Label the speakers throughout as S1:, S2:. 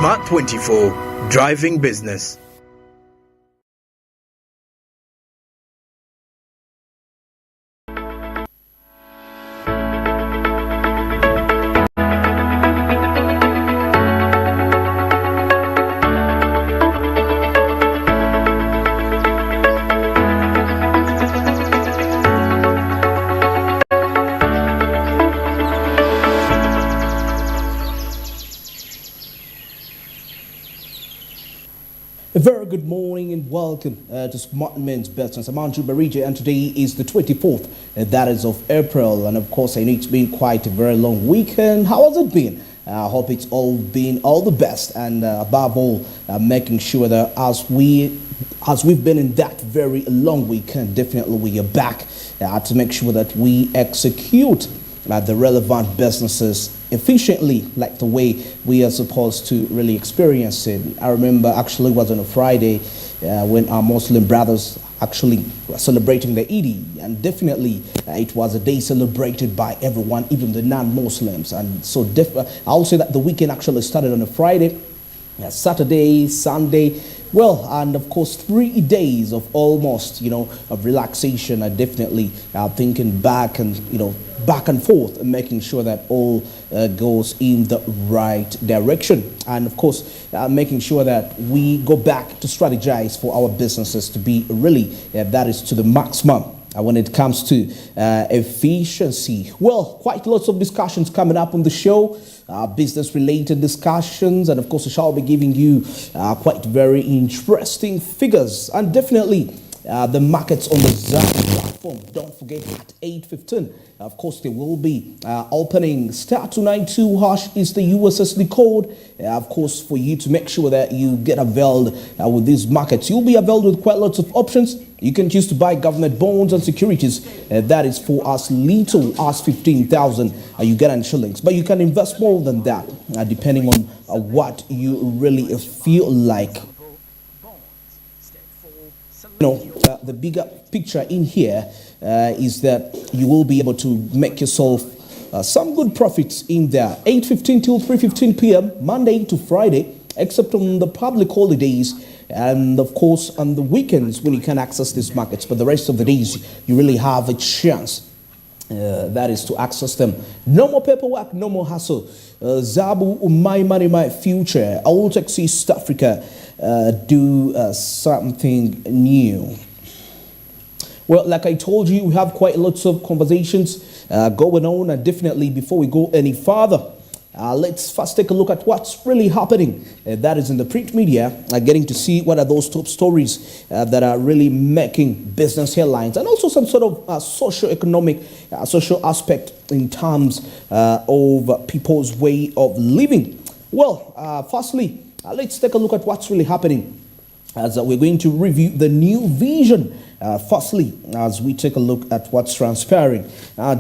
S1: Smart24 Driving Business.
S2: A very good morning and welcome to SmartIme's Business. I'm Andrew Barija and today is the 24th, that is of April. And of course, I know it's been quite a very long weekend. How has it been? I hope it's all been all the best, and above all, making sure that as we've been in that very long weekend, definitely we are back to make sure that we execute the relevant businesses efficiently, like the way we are supposed to really experience it. I remember actually it was on a Friday when our Muslim brothers actually were celebrating the Eid, and definitely it was a day celebrated by everyone, even the non-Muslims. And so I'll say that the weekend actually started on a Friday, Saturday, Sunday. Well, and of course, 3 days of almost, of relaxation. And definitely thinking back and, back and forth and making sure that all goes in the right direction. And of course, making sure that we go back to strategize for our businesses to be really, that is to the maximum. When it comes to efficiency, well, quite lots of discussions coming up on the show, business-related discussions, and of course, I shall be giving you quite very interesting figures, and definitely the markets on the ZAP platform. Don't forget at 8:15, of course, there will be opening. *292# is the USSD code, of course, for you to make sure that you get availed with these markets. You'll be availed with quite lots of options. You can choose to buy government bonds and securities. That is for as little as 15,000 Ugandan shillings. But you can invest more than that, depending on what you really feel like. The bigger picture in here is that you will be able to make yourself some good profits in there. 8:15 till 3:15 p.m. Monday to Friday, except on the public holidays, and of course on the weekends when you can access these markets. But the rest of the days, you really have a chance. That is to access them. No more paperwork, no more hassle. Zabu, my money, my future. I will take East Africa do something new. Well, like I told you, we have quite lots of conversations going on, and definitely before we go any further, let's first take a look at what's really happening. That is in the print media, getting to see what are those top stories that are really making business headlines, and also some sort of socio-economic, social aspect in terms of people's way of living. Well, firstly, let's take a look at what's really happening as we're going to review the new vision. Firstly, as we take a look at what's transpiring,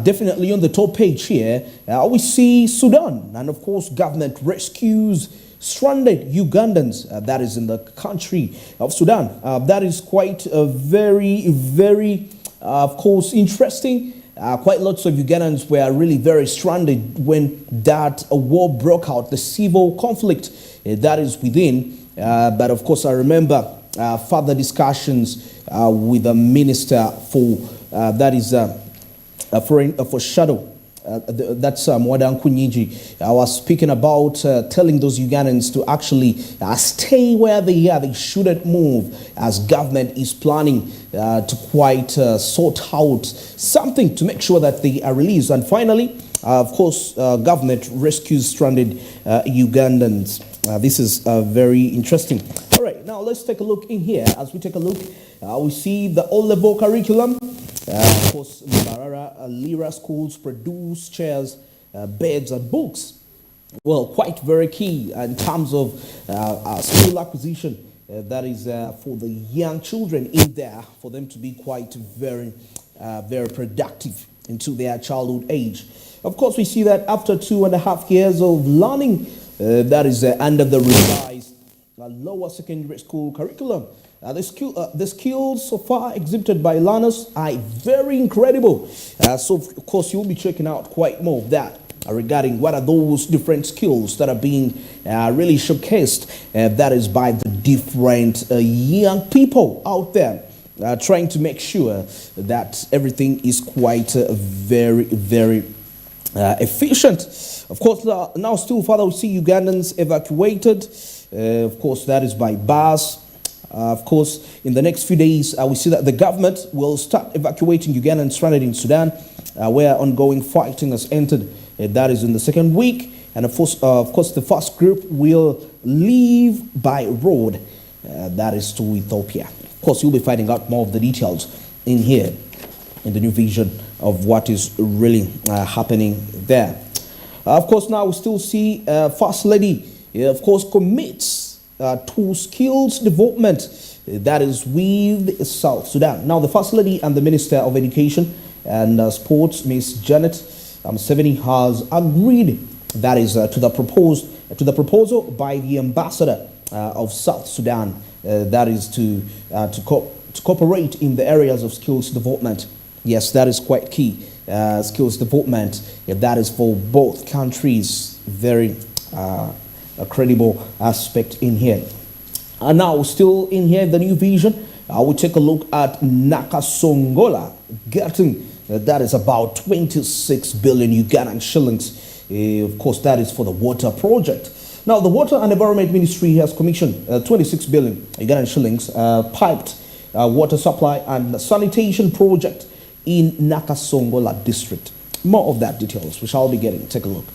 S2: definitely on the top page here, we see Sudan, and of course, government rescues stranded Ugandans. That is in the country of Sudan. That is quite very, very, of course, interesting. Quite lots of Ugandans were really very stranded when that war broke out, the civil conflict that is within. But of course, I remember further discussions with the minister for that is for shadow. That's Mwadan Kunyiji. I was speaking about telling those Ugandans to actually stay where they are. They shouldn't move, as government is planning to quite sort out something to make sure that they are released. And finally, of course, government rescues stranded Ugandans. This is very interesting. All right, now let's take a look in here. As we take a look, we see the O-level curriculum. Of course, Marara Lira schools produce chairs, beds, and books. Well, quite very key in terms of skill acquisition. That is for the young children in there, for them to be quite very, very productive into their childhood age. Of course, we see that after 2.5 years of learning, that is under the revised lower secondary school curriculum. The skills so far exhibited by learners are very incredible. So, of course, you'll be checking out quite more of that. regarding what are those different skills that are being really showcased. That is by the different young people out there. Trying to make sure that everything is quite very, very efficient. Of course, now still further we see Ugandans evacuated. Of course, that is by bus. Of course, in the next few days, we see that the government will start evacuating Ugandans stranded in Sudan, where ongoing fighting has entered. That is in the second week. And of course, the first group will leave by road. That is to Ethiopia. Of course, you'll be finding out more of the details in here, in the new vision of what is really happening there. Of course, now we still see First Lady, of course, commits to skills development. That is with South Sudan. Now, the First Lady and the Minister of Education and Sports, Ms. Janet Museveni, has agreed. That is to the proposal by the Ambassador of South Sudan. That is to cooperate in the areas of skills development. Yes, that is quite key. Skills development, that is for both countries, very a credible aspect in here. And now, still in here, the new vision, we take a look at Nakasongola getting, that is about 26 billion Ugandan shillings. Of course, that is for the water project. Now, the Water and Environment Ministry has commissioned 26 billion Ugandan shillings piped water supply and sanitation project in Nakasongola district. More of that details we shall be getting. Take a look.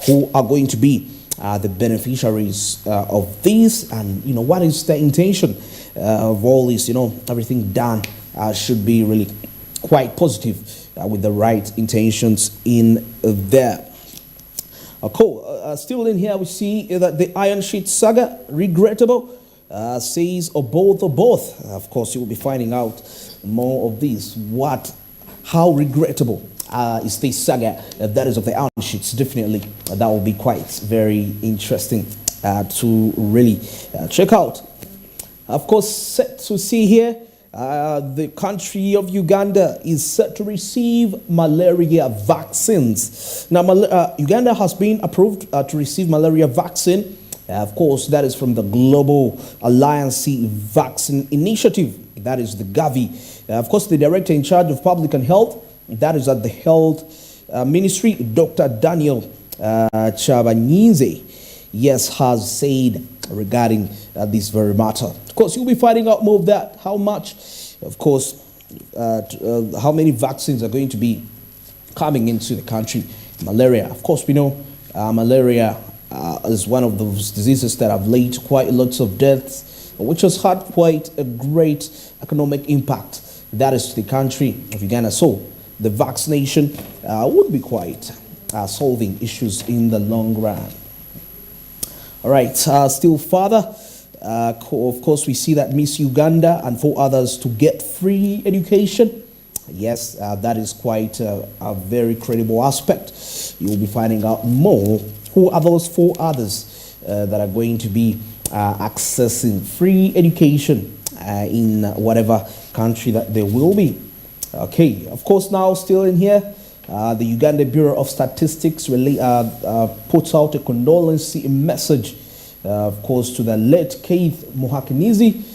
S2: Who are going to be the beneficiaries of this, and what is the intention of all this? Everything done should be really quite positive with the right intentions in there. Cool. Still in here, we see that the Iron Sheet saga, regrettable, says both. Of course, you will be finding out more of this. How regrettable is this saga that is of the Iron Sheets? Definitely, that will be quite very interesting to really check out. Of course, set to see here, the country of Uganda is set to receive malaria vaccines. Now, Uganda has been approved to receive malaria vaccine. Of course, that is from the Global Alliance Vaccine Initiative. That is the Gavi. Of course, the director in charge of public and health, that is at the Health Ministry, Dr. Daniel Chabanyize, yes, has said regarding this very matter. Of course, you'll be finding out more of that. How much, of course, how many vaccines are going to be coming into the country. Malaria, of course, we know malaria is one of those diseases that have led to quite lots of deaths, which has had quite a great economic impact. That is to the country of Uganda. So the vaccination would be quite solving issues in the long run. All right, still further, of course, we see that Miss Uganda and 4 others to get free education. Yes, that is quite a very credible aspect. You will be finding out more. Who are those 4 others that are going to be accessing free education in whatever country that they will be? Okay, of course, now still in here, the Uganda Bureau of Statistics really puts out a condolence message, of course, to the late Keith Muhakinizi.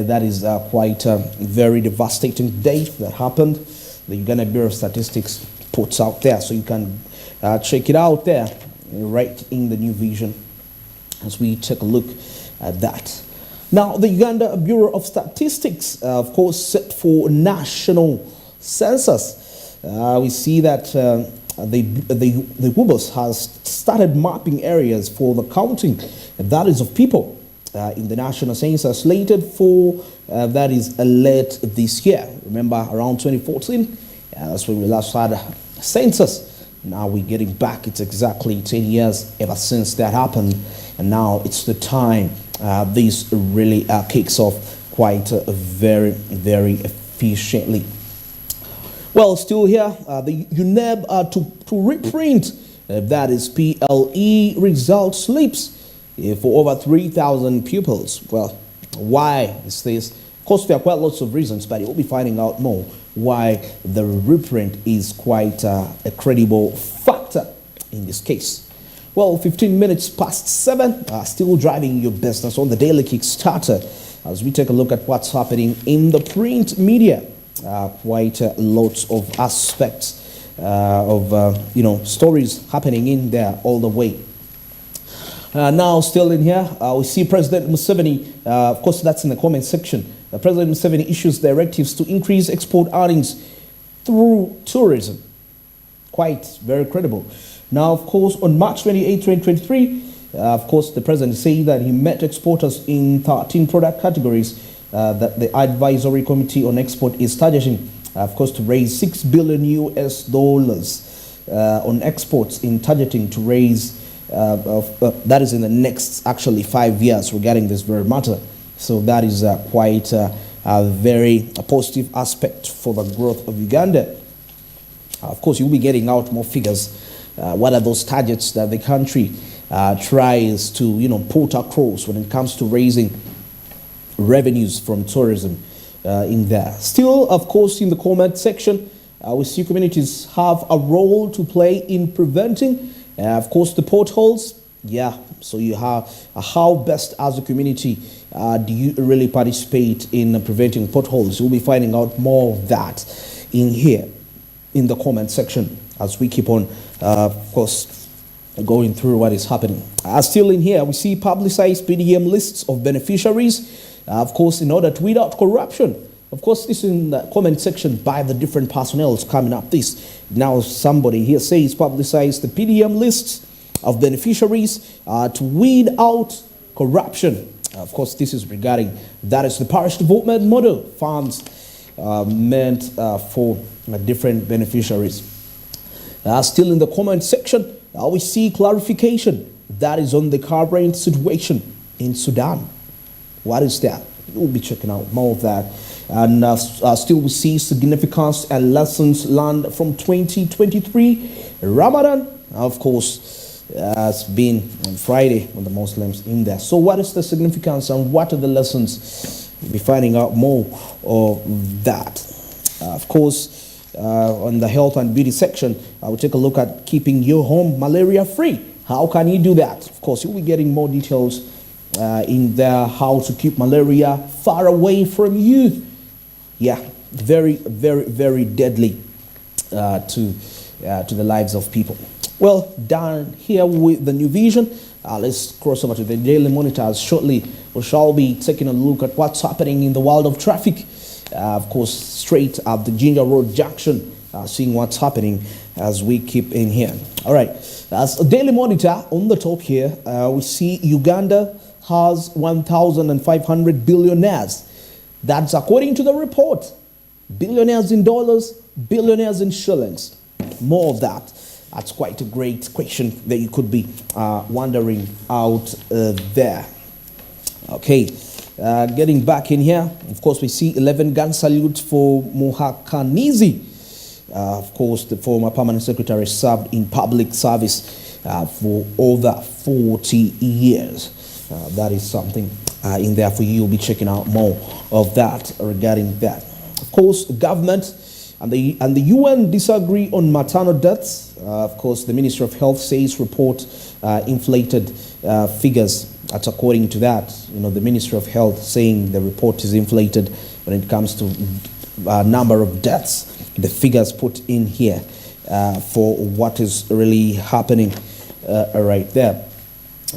S2: That is quite a very devastating date that happened. The Uganda Bureau of Statistics puts out there, so you can check it out there, right in the new vision, as we take a look at that. Now, the Uganda Bureau of Statistics, of course, set for national census. We see that the WUBOS has started mapping areas for the counting, that is of people in the national census slated for, that is late this year. Remember, around 2014, that's when we last had a census. Now we're getting back. It's exactly 10 years ever since that happened. And now it's the time this really kicks off quite very, very efficiently. Well, still here, the UNEB to reprint, that is PLE result slips for over 3,000 pupils. Well, why is this? Of course, there are quite lots of reasons, but you'll be finding out more why the reprint is quite a credible factor. in this case. Well, 15 minutes past 7, still driving your business on the Daily Kickstarter as we take a look at what's happening in the print media. Quite lots of aspects of stories happening in there all the way. Now, still in here, we see President Museveni. Of course, that's in the comment section. President Museveni issues directives to increase export earnings through tourism. Quite very credible. Now, of course, on March 28, 2023, of course, the president said that he met exporters in 13 product categories that the advisory committee on export is targeting, of course, to raise $6 billion on exports in targeting to raise, that is in the next, actually, 5 years regarding this very matter. So that is quite a very positive aspect for the growth of Uganda. Of course, you'll be getting out more figures. What are those targets that the country tries to, put across when it comes to raising revenues from tourism in there? Still, of course, in the comment section, we see communities have a role to play in preventing, of course, the potholes. Yeah, so you have how best as a community do you really participate in preventing potholes? You'll be finding out more of that in here in the comment section as we keep on, of course, going through what is happening. Still in here, we see publicized PDM lists of beneficiaries, of course, in order to weed out corruption. Of course, this is in the comment section by the different personnel coming up this. Now somebody here says publicize the PDM lists of beneficiaries to weed out corruption. Of course, this is regarding, that is the parish development model funds meant for different beneficiaries. Still in the comment section, we see clarification that is on the current situation in Sudan. What is that? We'll be checking out more of that. And still we see significance and lessons learned from 2023 Ramadan. Of course, has been on Friday with the Muslims in there. So what is the significance and what are the lessons? We'll be finding out more of that. Of course, on the health and beauty section, I will take a look at keeping your home malaria free. How can you do that? Of course, you'll be getting more details in there, how to keep malaria far away from you. Yeah, very, very, very deadly to the lives of people. Well, down here with the new vision, let's cross over to the daily monitors shortly. We shall be taking a look at what's happening in the world of traffic. Of course, straight up the Ginger Road Junction, seeing what's happening as we keep in here. All right, as a daily monitor on the top here, we see Uganda has 1,500 billionaires. That's according to the report. Billionaires in dollars, billionaires in shillings. More of that. That's quite a great question that you could be wondering out there. Okay. Getting back in here, of course, we see 11 gun salute for Muhakanizi. Of course, the former permanent secretary served in public service for over 40 years. That is something in there for you. You'll be checking out more of that regarding that. Of course, the government and the UN disagree on maternal deaths. Of course, the Ministry of Health says report inflated figures. That's according to that. The Ministry of Health saying the report is inflated when it comes to number of deaths. The figures put in here for what is really happening right there.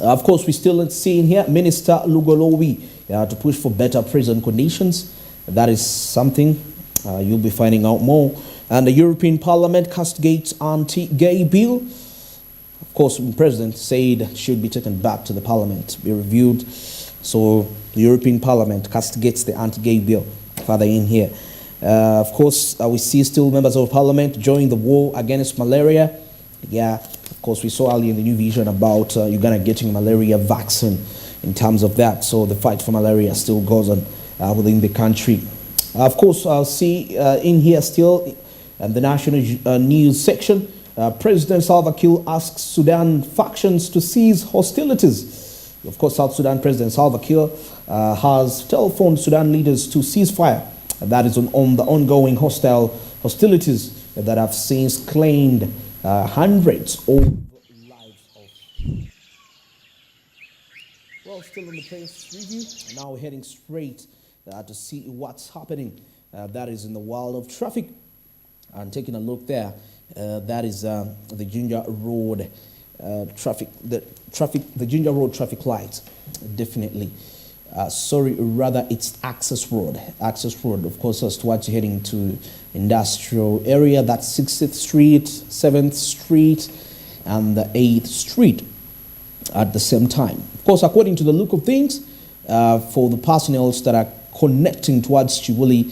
S2: Of course, we still see in here Minister Lugolowi to push for better prison conditions. That is something you'll be finding out more. And the European Parliament castigates anti-gay bill. Of course, the president said it should be taken back to the parliament, be reviewed. So the European Parliament castigates the anti-gay bill further in here. Of course, we see still members of parliament join the war against malaria. Yeah, of course, we saw earlier in the new vision about Uganda getting malaria vaccine in terms of that. So the fight for malaria still goes on within the country. Of course, I'll see in here still the national news section. President Salva Kiir asks Sudan factions to cease hostilities. Of course, South Sudan President Salva Kiir has telephoned Sudan leaders to cease fire. That is on the ongoing hostilities that have since claimed hundreds of still in the press review. And now we're heading straight to see what's happening. That is in the world of traffic. And taking a look there, that is the Ginger Road traffic. The Ginger Road traffic lights, definitely. Rather it's Access Road. Access Road, of course, as towards you're heading to industrial area. That's 6th Street, 7th Street, and the 8th Street at the same time. Of course, according to the look of things, for the personnel that are connecting towards Chivuli,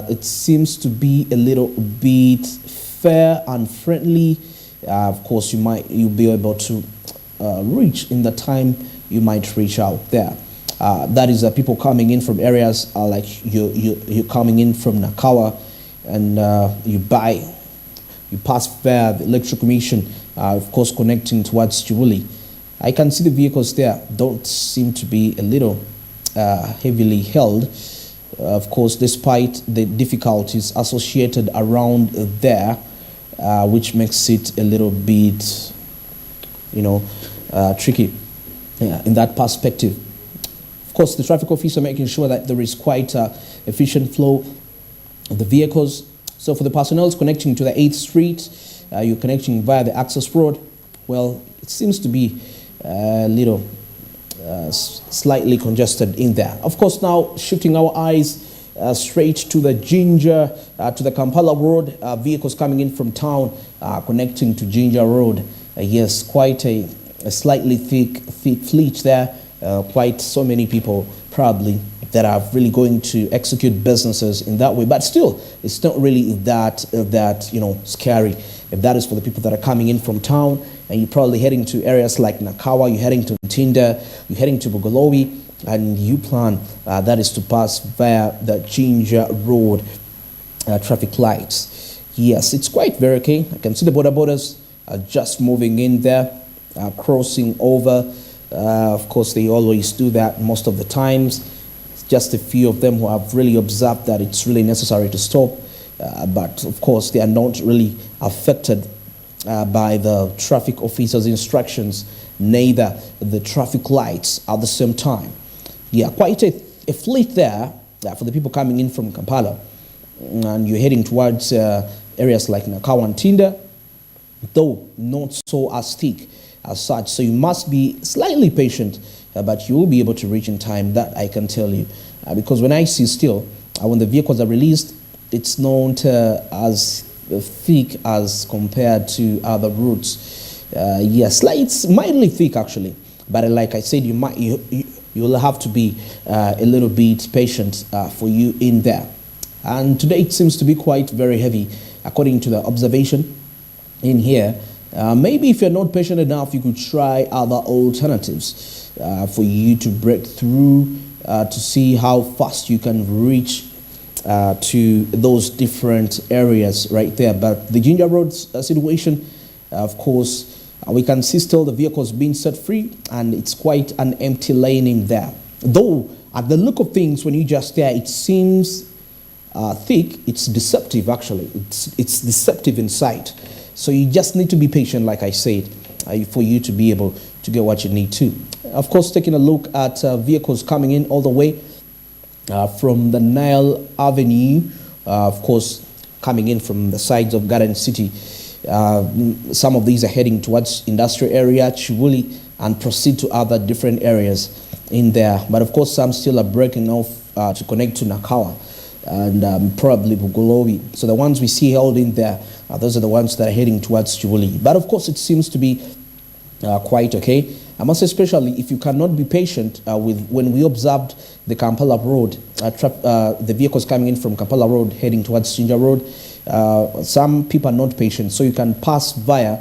S2: it seems to be a little bit fair and friendly. Of course, you'll be able to reach in the time you might reach out there. That is people coming in from areas like you're coming in from Nakawa, and you pass via the electric commission, of course, connecting towards Chivuli. I can see the vehicles there don't seem to be a little heavily held. Of course, despite the difficulties associated around there, which makes it a little bit, tricky in that perspective. Of course, the traffic officer making sure that there is quite efficient flow of the vehicles. So for the personnel connecting to the 8th Street, you're connecting via the Access Road. Well, it seems to be a little slightly congested in there. Of course, now shifting our eyes straight to the Ginger, to the Kampala Road, vehicles coming in from town, connecting to Ginger Road. Yes, quite a slightly thick fleet there. Quite so many people probably that are really going to execute businesses in that way. But still, it's not really that scary. If that is for the people that are coming in from town, and you're probably heading to areas like Nakawa, you're heading to Tinda, you're heading to Bugolobi, and you plan that is to pass via the Ginger Road traffic lights. Yes, it's quite very okay. I can see the borders just moving in there, crossing over. Of course, they always do that most of the times. It's just a few of them who have really observed that it's really necessary to stop. But of course, they are not really affected by the traffic officer's instructions, neither the traffic lights at the same time. Yeah, quite a fleet there for the people coming in from Kampala. And you're heading towards areas like Nakawa and Tinda, though not so as thick as such. So you must be slightly patient, but you will be able to reach in time, that I can tell you. Because when I see still, when the vehicles are released, it's not as thick as compared to other routes. Yes, it's mildly thick actually, but like I said, you'll have to be a little bit patient for you in there. And today it seems to be quite very heavy, according to the observation in here. Maybe if you're not patient enough, you could try other alternatives for you to break through to see how fast you can reach to those different areas right there. But the Ginger Road situation, of course, we can see still the vehicles being set free, and it's quite an empty lane in there. Though, at the look of things, when you just there, it seems thick. It's deceptive, actually. It's deceptive inside. So you just need to be patient, like I said, for you to be able to get what you need to. Of course, taking a look at vehicles coming in all the way from the Nile Avenue, of course, coming in from the sides of Garden City. Some of these are heading towards industrial area, Chivuli, and proceed to other different areas in there. But of course, some still are breaking off to connect to Nakawa and probably Bugolobi. So the ones we see held in there, those are the ones that are heading towards Chivuli. But of course, it seems to be quite okay. I must say, especially if you cannot be patient with when we observed the Kampala Road, the vehicles coming in from Kampala Road heading towards Ginger Road. Some people are not patient, so you can pass via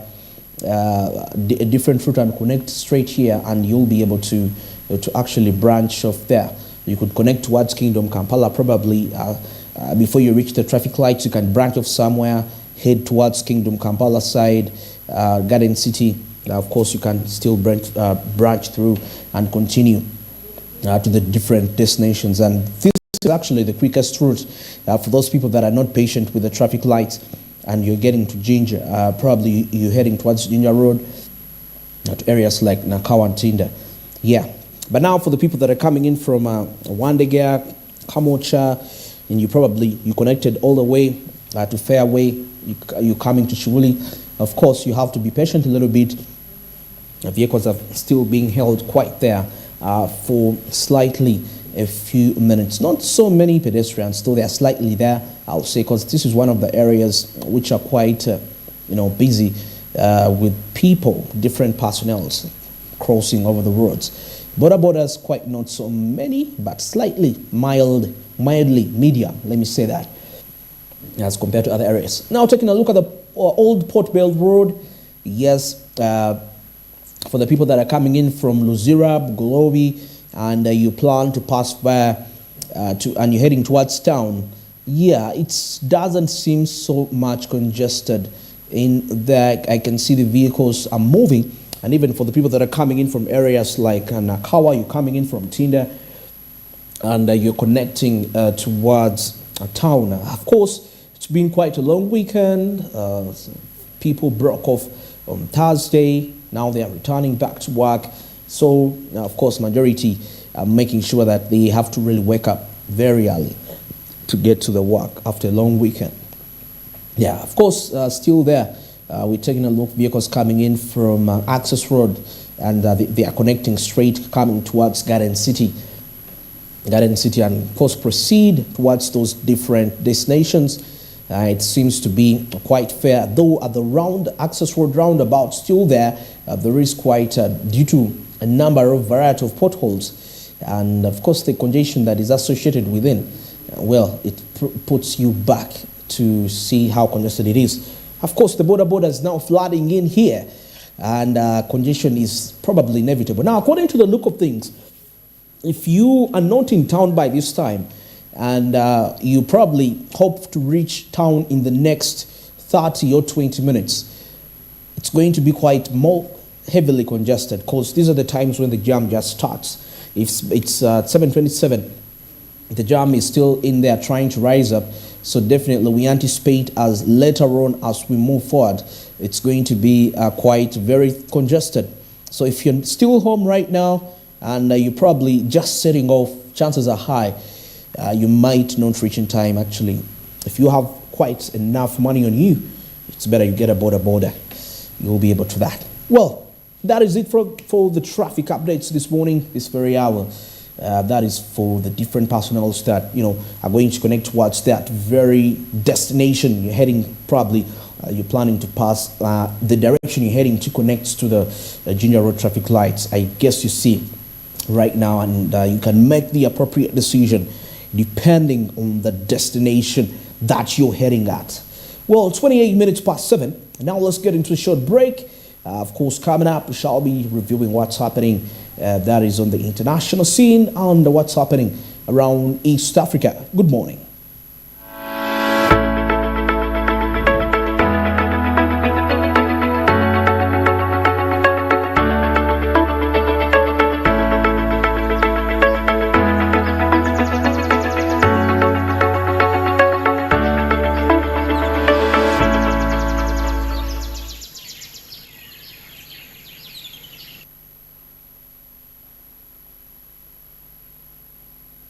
S2: a different route and connect straight here, and you'll be able to actually branch off there. You could connect towards Kingdom Kampala probably before you reach the traffic lights. You can branch off somewhere, head towards Kingdom Kampala side, Garden City. Of course, you can still branch through and continue to the different destinations. And this is actually the quickest route for those people that are not patient with the traffic lights and you're getting to Ginger. Probably you're heading towards Ginger Road to areas like Nakawa and Tinda. Yeah, But now for the people that are coming in from Wandega, Kamocha, and you connected all the way to Fairway, you're coming to Shivuli. Of course, you have to be patient a little bit. The vehicles are still being held quite there for slightly a few minutes. Not so many pedestrians, still they are slightly there, I'll say, because this is one of the areas which are quite busy with people, different personnels crossing over the roads. Borders quite not so many, but slightly mildly medium, let me say that, as compared to other areas. Now taking a look at the old Port Bell Road. Yes, for the people that are coming in from Luzira, Globi, and you plan to pass by and you're heading towards town, yeah, it doesn't seem so much congested in there. I can see the vehicles are moving, and even for the people that are coming in from areas like Nakawa, you're coming in from Tinda, and you're connecting towards town. Of course, it's been quite a long weekend. People broke off on Thursday. Now they are returning back to work. So, of course, majority are making sure that they have to really wake up very early to get to the work after a long weekend. Yeah, of course, still there. We're taking a look, vehicles coming in from Access Road, and they are connecting straight, coming towards Garden City, and of course proceed towards those different destinations. It seems to be quite fair, though at the Access Road roundabout, still there is quite, due to a number of variety of potholes, and of course the congestion that is associated within, well, it puts you back to see how congested it is. Of course, the border is now flooding in here, and congestion is probably inevitable. Now, according to the look of things, if you are not in town by this time, and you probably hope to reach town in the next 30 or 20 minutes, it's going to be quite more heavily congested, because these are the times when the jam just starts. If it's 7:27, the jam is still in there trying to rise up. So definitely we anticipate as later on as we move forward, it's going to be quite very congested. So if you're still home right now and you're probably just setting off, chances are high you might not reach in time. Actually, if you have quite enough money on you, it's better you get a border. You'll be able to that. Well, that is it for the traffic updates this morning, this very hour. That is for the different personnels that are going to connect towards that very destination you're heading. Probably you're planning to pass the direction you're heading to connect to the Junior Road traffic lights. I guess you see right now, and you can make the appropriate decision depending on the destination that you're heading at. Well, 28 minutes past 7. Now let's get into a short break. Of course, coming up, we shall be reviewing what's happening that is on the international scene and what's happening around East Africa. Good morning.